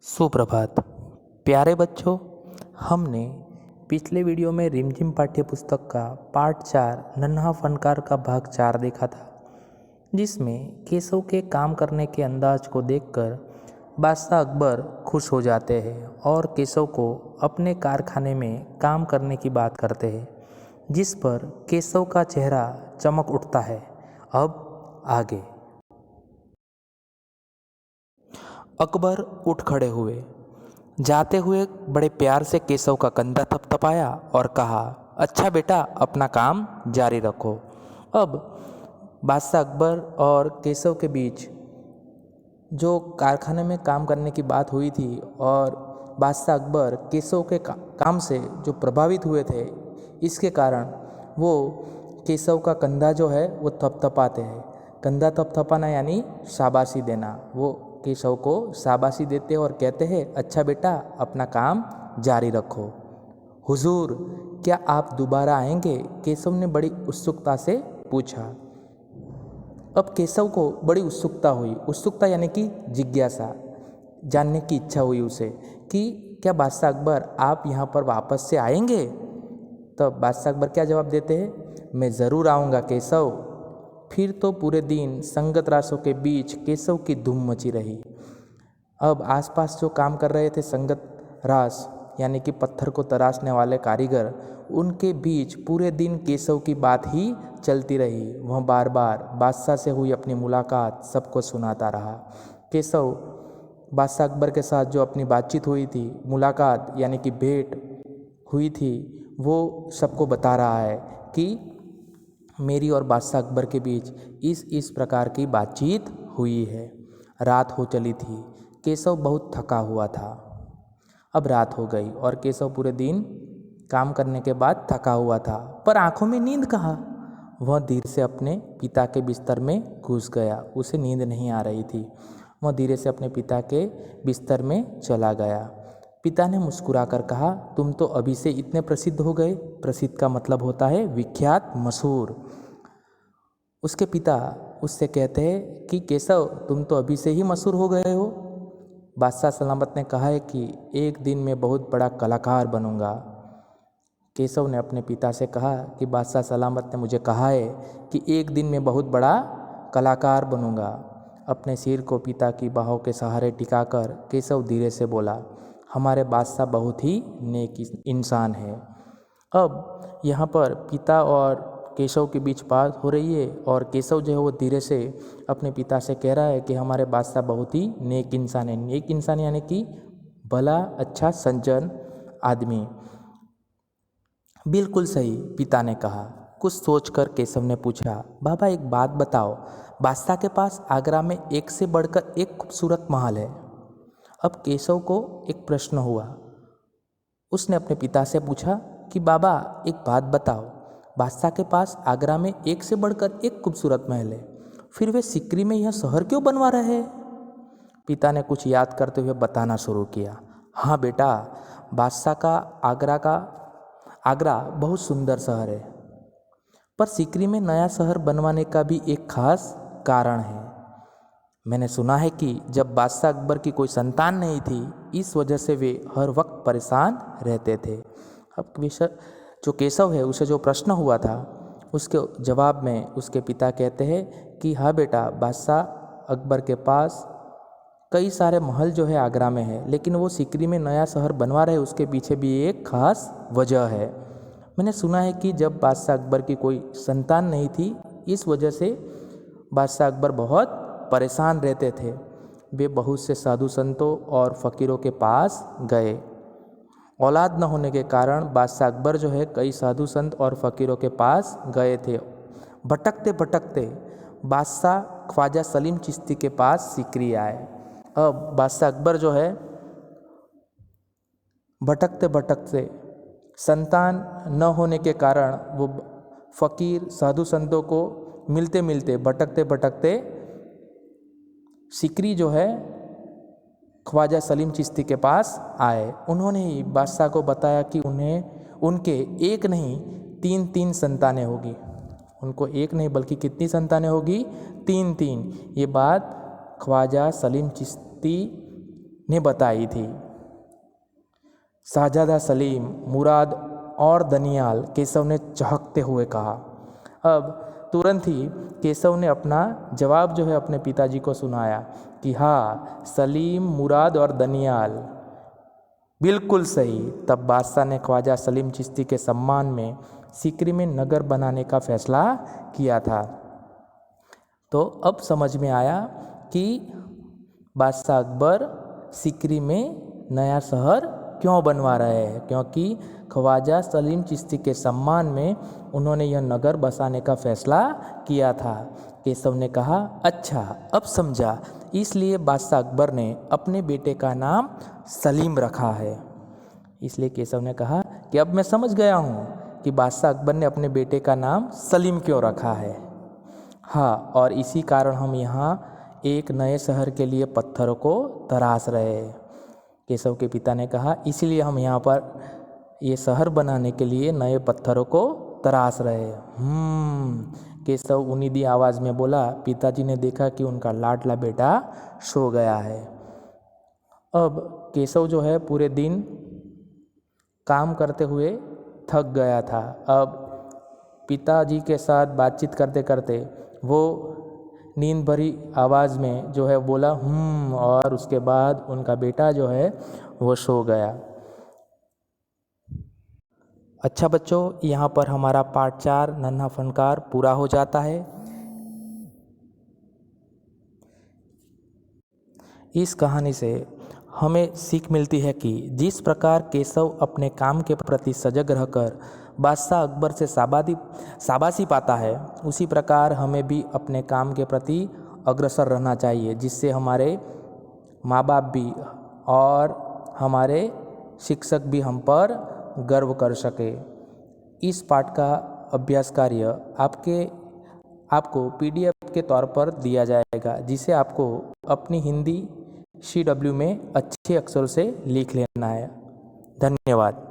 सुप्रभात प्यारे बच्चों। हमने पिछले वीडियो में रिमझिम पाठ्य पुस्तक का पार्ट 4 नन्हा फनकार का भाग 4 देखा था, जिसमें केशव के काम करने के अंदाज को देखकर बादशाह अकबर खुश हो जाते हैं और केशव को अपने कारखाने में काम करने की बात करते हैं, जिस पर केशव का चेहरा चमक उठता है। अब आगे। अकबर उठ खड़े हुए। जाते हुए बड़े प्यार से केशव का कंधा थपथपाया और कहा, अच्छा बेटा, अपना काम जारी रखो। अब बादशाह अकबर और केशव के बीच जो कारखाने में काम करने की बात हुई थी और बादशाह अकबर केशव के काम से जो प्रभावित हुए थे, इसके कारण वो केशव का कंधा जो है वो थपथपाते हैं। कंधा थपथपाना यानी शाबाशी देना। वो केशव को शाबाशी देते और कहते हैं, अच्छा बेटा, अपना काम जारी रखो। हुजूर, क्या आप दोबारा आएंगे? केशव ने बड़ी उत्सुकता से पूछा। अब केशव को बड़ी उत्सुकता हुई। उत्सुकता यानी कि जिज्ञासा, जानने की इच्छा हुई उसे कि क्या बादशाह अकबर आप यहाँ पर वापस से आएंगे? तब बादशाह अकबर क्या जवाब देते हैं, मैं ज़रूर आऊँगा केशव। फिर तो पूरे दिन संगत रासों के बीच केशव की धूम मची रही। अब आसपास जो काम कर रहे थे संगत रास यानी कि पत्थर को तराशने वाले कारीगर, उनके बीच पूरे दिन केशव की बात ही चलती रही। वह बार बार बादशाह से हुई अपनी मुलाकात सबको सुनाता रहा। केशव बादशाह अकबर के साथ जो अपनी बातचीत हुई थी, मुलाकात यानी कि भेंट हुई थी, वो सबको बता रहा है कि मेरी और बादशाह अकबर के बीच इस प्रकार की बातचीत हुई है। रात हो चली थी। केशव बहुत थका हुआ था। अब रात हो गई और केशव पूरे दिन काम करने के बाद थका हुआ था, पर आंखों में नींद कहाँ। वह धीरे से अपने पिता के बिस्तर में घुस गया। उसे नींद नहीं आ रही थी। वह धीरे से अपने पिता के बिस्तर में चला गया। पिता ने मुस्कुराकर कहा, तुम तो अभी से इतने प्रसिद्ध हो गए। प्रसिद्ध का मतलब होता है विख्यात, मशहूर। उसके पिता उससे कहते हैं कि केशव, तुम तो अभी से ही मशहूर हो गए हो। बादशाह सलामत ने कहा है कि एक दिन मैं बहुत बड़ा कलाकार बनूंगा। केशव ने अपने पिता से कहा कि बादशाह सलामत ने मुझे कहा है कि एक दिन मैं बहुत बड़ा कलाकार बनूंगा। अपने सिर को पिता की बाहों के सहारे टिकाकर केशव धीरे से बोला, हमारे बादशाह बहुत ही नेक इंसान है। अब यहाँ पर पिता और केशव के बीच बात हो रही है और केशव जो है वो धीरे से अपने पिता से कह रहा है कि हमारे बादशाह बहुत ही नेक इंसान है। नेक इंसान यानी कि भला, अच्छा, सज्जन आदमी। बिल्कुल सही, पिता ने कहा। कुछ सोचकर केशव ने पूछा, बाबा एक बात बताओ, बादशाह के पास आगरा में एक से बढ़कर एक खूबसूरत महल है। अब केशव को एक प्रश्न हुआ। उसने अपने पिता से पूछा कि बाबा एक बात बताओ, बादशाह के पास आगरा में एक से बढ़कर एक खूबसूरत महल है, फिर वे सिकरी में यह शहर क्यों बनवा रहे हैं? पिता ने कुछ याद करते हुए बताना शुरू किया। हाँ बेटा, बादशाह का आगरा बहुत सुंदर शहर है, पर सिकरी में नया शहर बनवाने का भी एक खास कारण है। मैंने सुना है कि जब बादशाह अकबर की कोई संतान नहीं थी, इस वजह से वे हर वक्त परेशान रहते थे। अब जो केशव है, उसे जो प्रश्न हुआ था, उसके जवाब में उसके पिता कहते हैं कि हाँ बेटा, बादशाह अकबर के पास कई सारे महल जो है आगरा में है, लेकिन वो सिकरी में नया शहर बनवा रहे, उसके पीछे भी एक खास वजह है। मैंने सुना है कि जब बादशाह अकबर की कोई संतान नहीं थी, इस वजह से बादशाह अकबर बहुत परेशान रहते थे। वे बहुत से साधु संतों और फ़कीरों के पास गए। औलाद न होने के कारण बादशाह अकबर जो है कई साधु संत और फ़कीरों के पास गए थे। भटकते भटकते बादशाह ख्वाजा सलीम चिश्ती के पास सिकरी आए। अब बादशाह अकबर जो है भटकते भटकते, संतान न होने के कारण वो फ़कीर साधु संतों को मिलते मिलते, भटकते भटकते सिकरी जो है ख्वाजा सलीम चिश्ती के पास आए। उन्होंने ही बादशाह को बताया कि उनके एक नहीं तीन तीन संतानें होगी। उनको एक नहीं बल्कि कितनी संतानें होगी? तीन तीन। ये बात ख्वाजा सलीम चिश्ती ने बताई थी। शाहजादा सलीम, मुराद और दनियाल, केशव ने चहकते हुए कहा। अब तुरंत ही केशव ने अपना जवाब जो है अपने पिताजी को सुनाया कि हाँ, सलीम, मुराद और दनियाल, बिल्कुल सही। तब बादशाह ने ख्वाजा सलीम चिश्ती के सम्मान में सीकरी में नगर बनाने का फैसला किया था। तो अब समझ में आया कि बादशाह अकबर सीकरी में नया शहर क्यों बनवा रहे हैं, क्योंकि ख्वाजा सलीम चिश्ती के सम्मान में उन्होंने यह नगर बसाने का फैसला किया था। केशव ने कहा, अच्छा अब समझा, इसलिए बादशाह अकबर ने अपने बेटे का नाम सलीम रखा है। इसलिए केशव ने कहा कि अब मैं समझ गया हूँ कि बादशाह अकबर ने अपने बेटे का नाम सलीम क्यों रखा है। हाँ, और इसी कारण हम यहाँ एक नए शहर के लिए पत्थरों को तराश रहे हैं। केशव के पिता ने कहा, इसीलिए हम यहाँ पर ये शहर बनाने के लिए नए पत्थरों को तराश रहे हैं। केशव उन्नीदी आवाज़ में बोला। पिताजी ने देखा कि उनका लाडला बेटा सो गया है। अब केशव जो है पूरे दिन काम करते हुए थक गया था। अब पिताजी के साथ बातचीत करते करते वो नींद भरी आवाज़ में जो है बोला और उसके बाद उनका बेटा जो है वो सो गया। अच्छा बच्चों, यहाँ पर हमारा पार्ट 4 नन्हा फनकार पूरा हो जाता है। इस कहानी से हमें सीख मिलती है कि जिस प्रकार केशव अपने काम के प्रति सजग रहकर बादशाह अकबर से शाबाशी पाता है, उसी प्रकार हमें भी अपने काम के प्रति अग्रसर रहना चाहिए, जिससे हमारे माँ बाप भी और हमारे शिक्षक भी हम पर गर्व कर सके। इस पाठ का अभ्यास कार्य आपको PDF के तौर पर दिया जाएगा, जिसे आपको अपनी हिंदी CW में अच्छे अक्षरों से लिख लेना है। धन्यवाद।